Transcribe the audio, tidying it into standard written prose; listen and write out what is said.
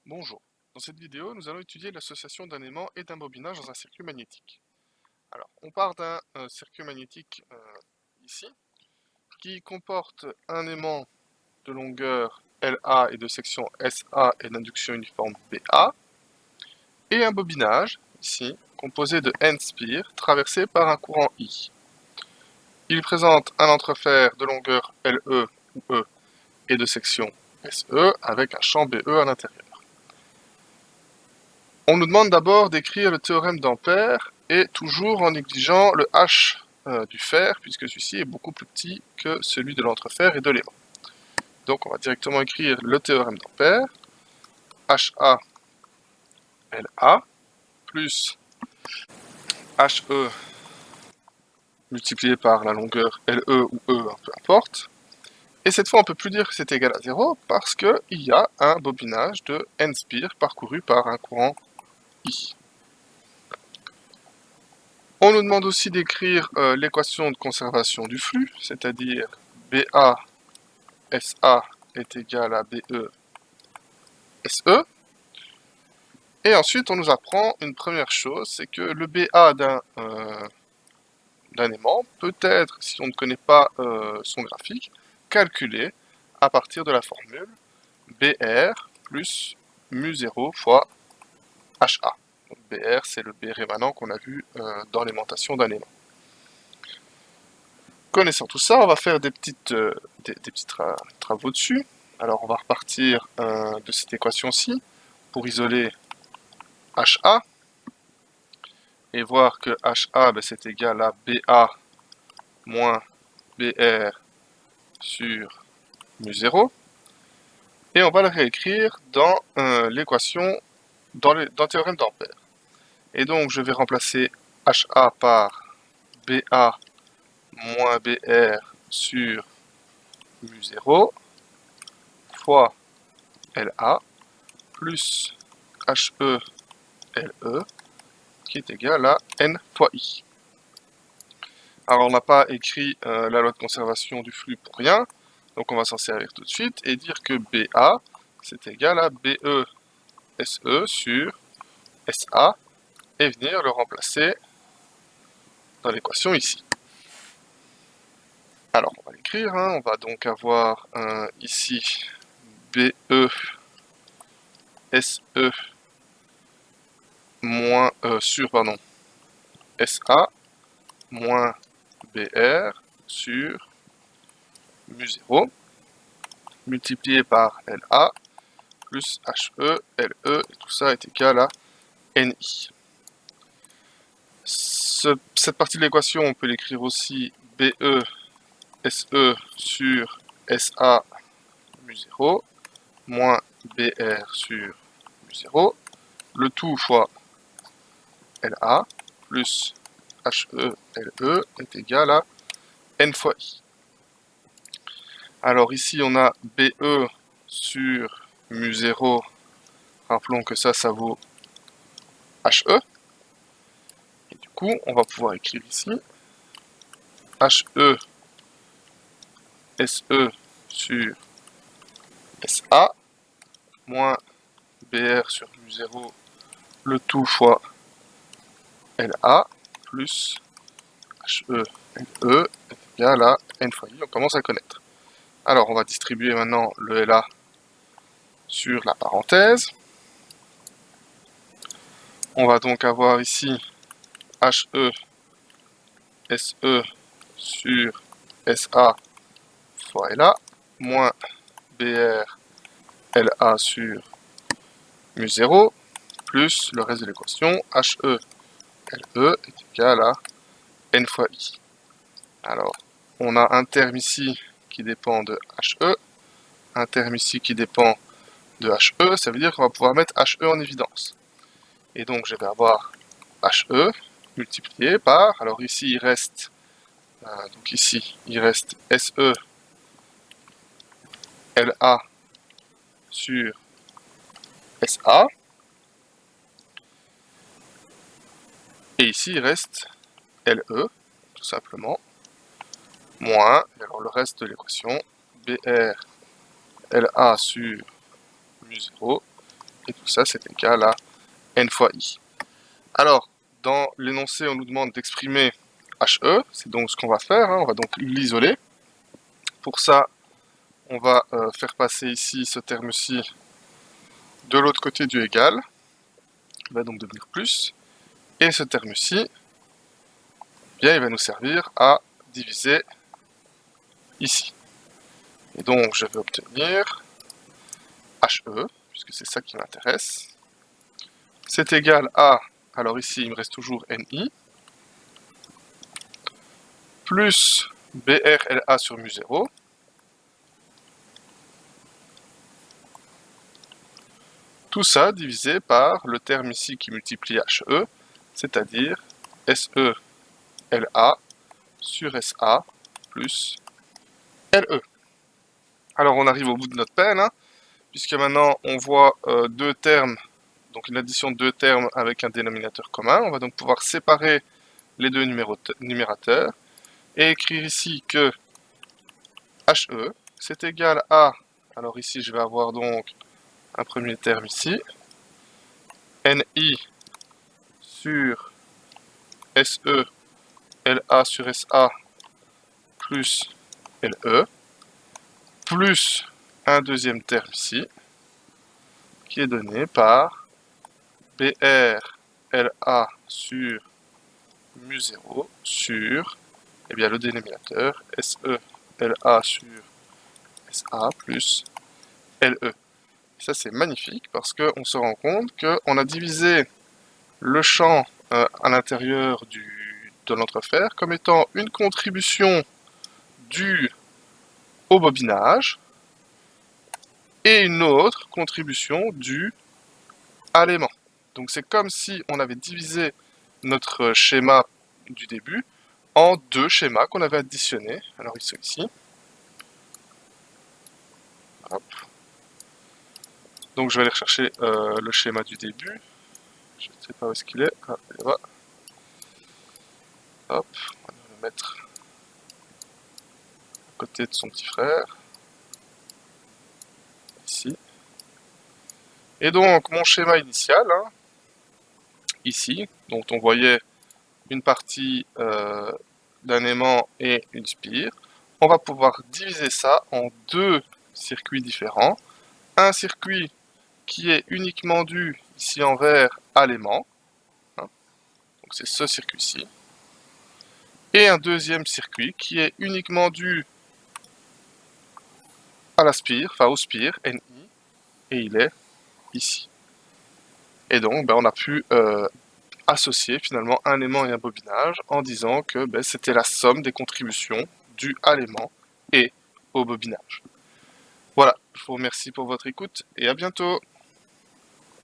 Bonjour, dans cette vidéo nous allons étudier l'association d'un aimant et d'un bobinage dans un circuit magnétique. Alors on part d'un circuit magnétique ici qui comporte un aimant de longueur LA et de section SA et d'induction uniforme BA et un bobinage ici composé de N spires traversé par un courant I. Il présente un entrefer de longueur LE ou E et de section SE avec un champ BE à l'intérieur. On nous demande d'abord d'écrire le théorème d'Ampère, et toujours en négligeant le H du fer, puisque celui-ci est beaucoup plus petit que celui de l'entrefer et de l'aimant. Donc on va directement écrire le théorème d'Ampère, HA LA, plus HE multiplié par la longueur LE ou E, peu importe. Et cette fois on ne peut plus dire que c'est égal à 0, parce qu'il y a un bobinage de N spires parcouru par un courant I. On nous demande aussi d'écrire l'équation de conservation du flux, c'est-à-dire BA SA est égal à BE SE. Et ensuite, on nous apprend une première chose, c'est que le BA d'un aimant peut être, si on ne connaît pas son graphique, calculé à partir de la formule BR plus mu0 fois HA. Donc BR, c'est le B rémanent qu'on a vu dans l'aimantation d'un aimant. Connaissant tout ça, on va faire des petits travaux dessus. Alors on va repartir de cette équation-ci pour isoler HA et voir que HA c'est égal à BA moins BR sur mu0. Et on va le réécrire dans l'équation, dans le théorème d'Ampère. Et donc je vais remplacer HA par BA moins BR sur mu0 fois LA plus HE LE qui est égal à N fois I. Alors on n'a pas écrit la loi de conservation du flux pour rien, donc on va s'en servir tout de suite et dire que BA c'est égal à BE SE sur SA et venir le remplacer dans l'équation ici. Alors on va l'écrire, on va donc avoir ici BE SE moins sur SA moins BR sur mu0 multiplié par LA plus HE, LE, et tout ça est égal à NI. Cette partie de l'équation, on peut l'écrire aussi BE SE sur SA mu0 moins BR sur mu0, le tout fois LA plus HE, LE est égal à N fois I. Alors ici, on a BE sur mu0, rappelons que ça vaut HE. Et du coup, on va pouvoir écrire ici HE SE sur SA moins BR sur mu0, le tout fois LA plus HE LE est égal à N fois I. On commence à connaître. Alors, on va distribuer maintenant le LA sur la parenthèse. On va donc avoir ici HE SE sur SA fois LA moins BR LA sur mu0 plus le reste de l'équation HE LE est égal à N fois I. Alors, on a un terme ici qui dépend de HE, un terme ici qui dépend de HE, ça veut dire qu'on va pouvoir mettre HE en évidence. Et donc, je vais avoir HE multiplié par, alors ici il reste, SE LA sur SA, et ici il reste LE, tout simplement, moins, alors le reste de l'équation, BR LA sur mu0 et tout ça c'est égal à n fois i. Alors, dans l'énoncé, on nous demande d'exprimer HE, c'est donc ce qu'on va faire, hein, on va donc l'isoler. Pour ça, on va faire passer ici ce terme-ci de l'autre côté du égal, il va donc devenir plus, et ce terme-ci, bien, il va nous servir à diviser ici. Et donc, je vais obtenir HE, puisque c'est ça qui m'intéresse. C'est égal à, alors ici, il me reste toujours NI, plus BRLA sur mu0, tout ça divisé par le terme ici qui multiplie HE, c'est-à-dire SELA sur SA plus LE. Alors on arrive au bout de notre peine, hein, puisque maintenant on voit deux termes, donc une addition de deux termes avec un dénominateur commun. On va donc pouvoir séparer les deux numérateurs et écrire ici que HE c'est égal à, alors ici je vais avoir donc un premier terme ici, NI sur SE LA sur SA plus LE, plus un deuxième terme ici, qui est donné par BR LA sur mu0 sur, eh bien, le dénominateur SE LA sur SA plus LE. Ça c'est magnifique parce qu'on se rend compte qu'on a divisé le champ à l'intérieur de l'entrefer comme étant une contribution due au bobinage et une autre contribution due à l'aimant. Donc c'est comme si on avait divisé notre schéma du début en deux schémas qu'on avait additionnés. Alors ils sont ici. Hop. Donc je vais aller rechercher le schéma du début. Je ne sais pas où est-ce qu'il est. Ah, il est là. Hop, on va le mettre à côté de son petit frère. Ici. Et donc mon schéma initial, hein, ici, dont on voyait une partie d'un aimant et une spire, on va pouvoir diviser ça en deux circuits différents. Un circuit qui est uniquement dû ici en vert à l'aimant, hein, donc c'est ce circuit-ci, et un deuxième circuit qui est uniquement dû à la spire, enfin au spire, NI, et il est ici. Et donc on a pu associer finalement un aimant et un bobinage en disant que c'était la somme des contributions dues à l'aimant et au bobinage. Voilà, je vous remercie pour votre écoute et à bientôt.